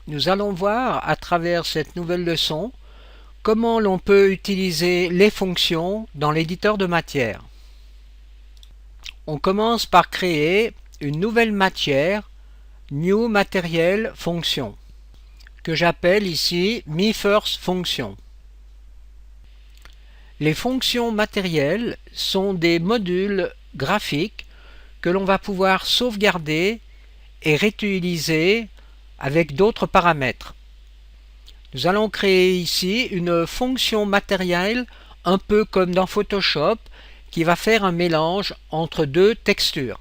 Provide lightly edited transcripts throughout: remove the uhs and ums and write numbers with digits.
nous allons voir à travers cette nouvelle leçon comment l'on peut utiliser les fonctions dans l'éditeur de matière. On commence par créer une nouvelle matière, New Material Function, que j'appelle ici MeFirstFunction. Les fonctions matérielles sont des modules graphiques que l'on va pouvoir sauvegarder et réutiliser avec d'autres paramètres. Nous allons créer ici une fonction matérielle un peu comme dans Photoshop qui va faire un mélange entre deux textures.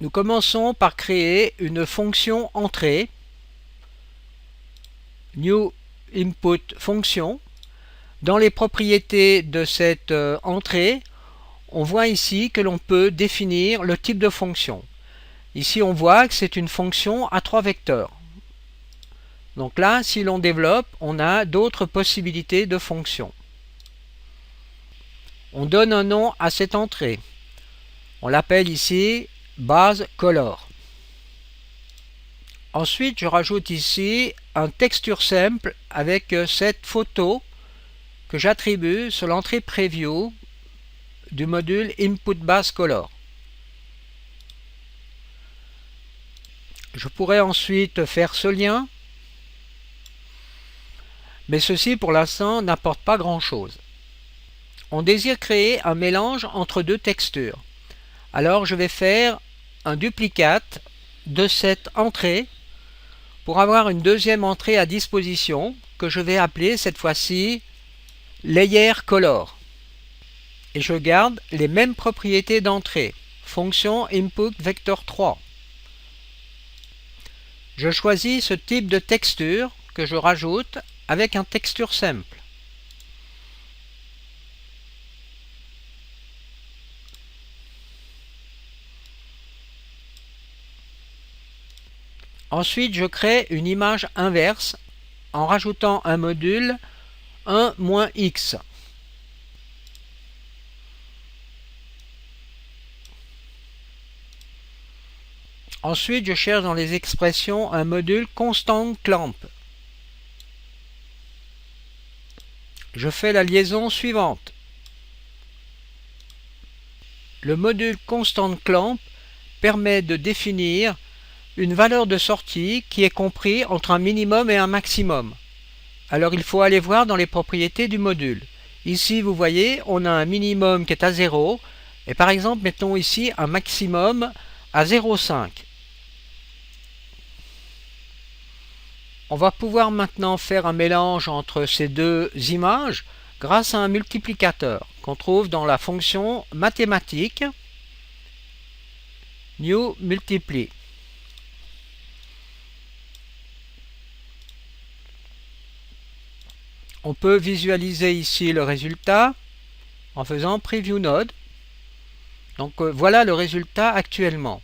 Nous commençons par créer une fonction entrée, New Input Function. Dans les propriétés de cette entrée, on voit ici que l'on peut définir le type de fonction. Ici, on voit que c'est une fonction à 3 vecteurs. Donc là, si l'on développe, on a d'autres possibilités de fonctions. On donne un nom à cette entrée. On l'appelle ici base color. Ensuite, je rajoute ici un texture simple avec cette photo que j'attribue sur l'entrée preview du module Input Base Color. Je pourrais ensuite faire ce lien, mais ceci pour l'instant n'apporte pas grand chose. On désire créer un mélange entre deux textures. Alors je vais faire un duplicate de cette entrée pour avoir une deuxième entrée à disposition que je vais appeler cette fois-ci Layer Color. Et je garde les mêmes propriétés d'entrée. Fonction Input Vector 3. Je choisis ce type de texture que je rajoute avec un texture simple. Ensuite, je crée une image inverse en rajoutant un module 1-x. Ensuite, je cherche dans les expressions un module constant clamp. Je fais la liaison suivante. Le module constant clamp permet de définir une valeur de sortie qui est comprise entre un minimum et un maximum. Alors il faut aller voir dans les propriétés du module. Ici, vous voyez, on a un minimum qui est à 0 et par exemple, mettons ici un maximum à 0,5. On va pouvoir maintenant faire un mélange entre ces deux images grâce à un multiplicateur qu'on trouve dans la fonction mathématique New Multiply. On peut visualiser ici le résultat en faisant Preview Node. Donc voilà le résultat actuellement.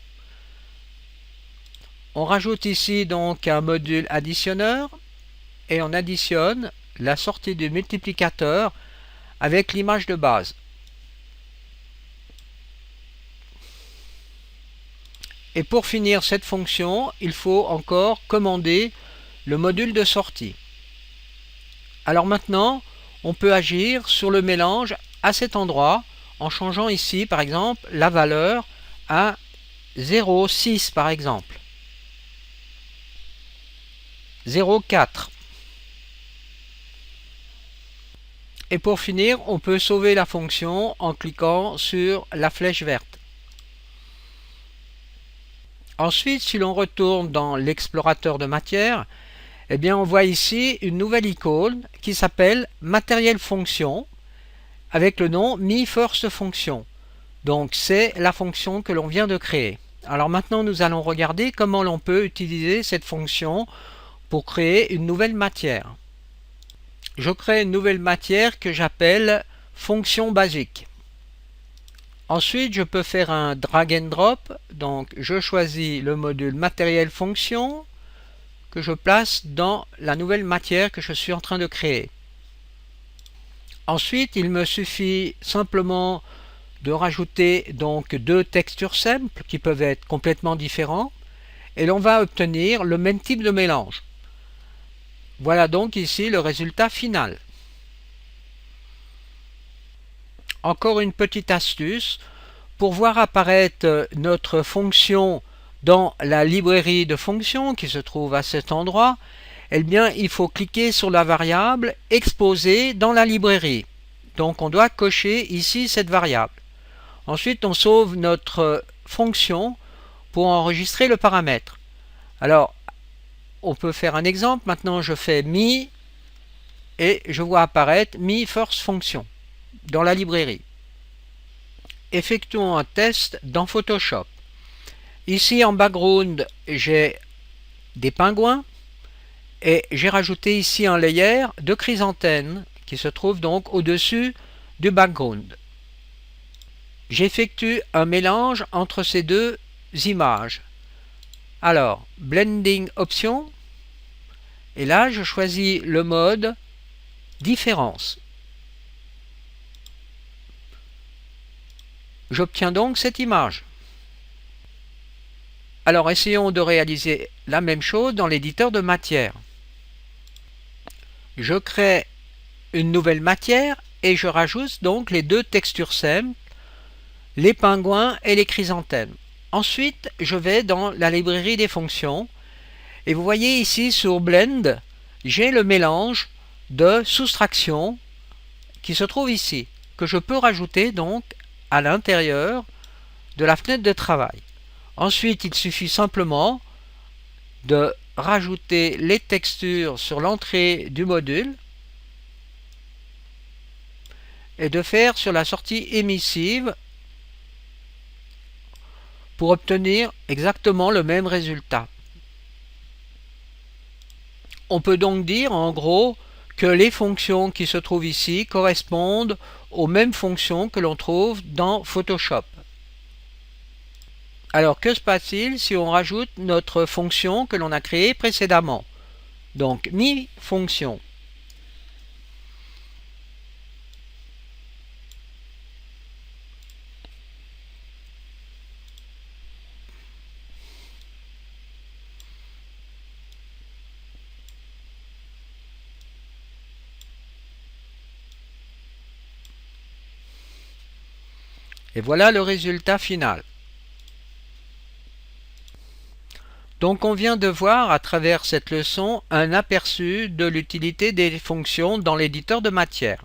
On rajoute ici donc un module additionneur et on additionne la sortie du multiplicateur avec l'image de base. Et pour finir cette fonction, il faut encore commander le module de sortie. Alors maintenant, on peut agir sur le mélange à cet endroit en changeant ici par exemple la valeur à 0,6 par exemple. 0,4. Et pour finir, on peut sauver la fonction en cliquant sur la flèche verte. Ensuite, si l'on retourne dans l'explorateur de matière, eh bien on voit ici une nouvelle icône qui s'appelle Matériel Fonction avec le nom MeFirstFunction. Donc c'est la fonction que l'on vient de créer. Alors maintenant nous allons regarder comment l'on peut utiliser cette fonction pour créer une nouvelle matière. Je crée une nouvelle matière que j'appelle fonction basique. Ensuite, je peux faire un drag and drop. Donc, je choisis le module matériel fonction que je place dans la nouvelle matière que je suis en train de créer. Ensuite, il me suffit simplement de rajouter donc deux textures simples qui peuvent être complètement différents et l'on va obtenir le même type de mélange. Voilà donc ici le résultat final. Encore une petite astuce, pour voir apparaître notre fonction dans la librairie de fonctions qui se trouve à cet endroit, eh bien, il faut cliquer sur la variable exposée dans la librairie. Donc on doit cocher ici cette variable. Ensuite, on sauve notre fonction pour enregistrer le paramètre. Alors, on peut faire un exemple. Maintenant, je fais me et je vois apparaître me first function dans la librairie. Effectuons un test dans Photoshop. Ici en background, j'ai des pingouins et j'ai rajouté ici un layer de chrysanthème qui se trouve donc au-dessus du background. J'effectue un mélange entre ces deux images. Alors, Blending Option, et là je choisis le mode Différence. J'obtiens donc cette image. Alors essayons de réaliser la même chose dans l'éditeur de matière. Je crée une nouvelle matière et je rajoute donc les deux textures simples, les pingouins et les chrysanthèmes. Ensuite, je vais dans la librairie des fonctions et vous voyez ici sur Blend, j'ai le mélange de soustraction qui se trouve ici, que je peux rajouter donc à l'intérieur de la fenêtre de travail. Ensuite, il suffit simplement de rajouter les textures sur l'entrée du module et de faire sur la sortie émissive pour obtenir exactement le même résultat. On peut donc dire en gros que les fonctions qui se trouvent ici correspondent aux mêmes fonctions que l'on trouve dans Photoshop. Alors que se passe-t-il si on rajoute notre fonction que l'on a créée précédemment? Donc me fonction. Et voilà le résultat final. Donc on vient de voir à travers cette leçon un aperçu de l'utilité des fonctions dans l'éditeur de matière.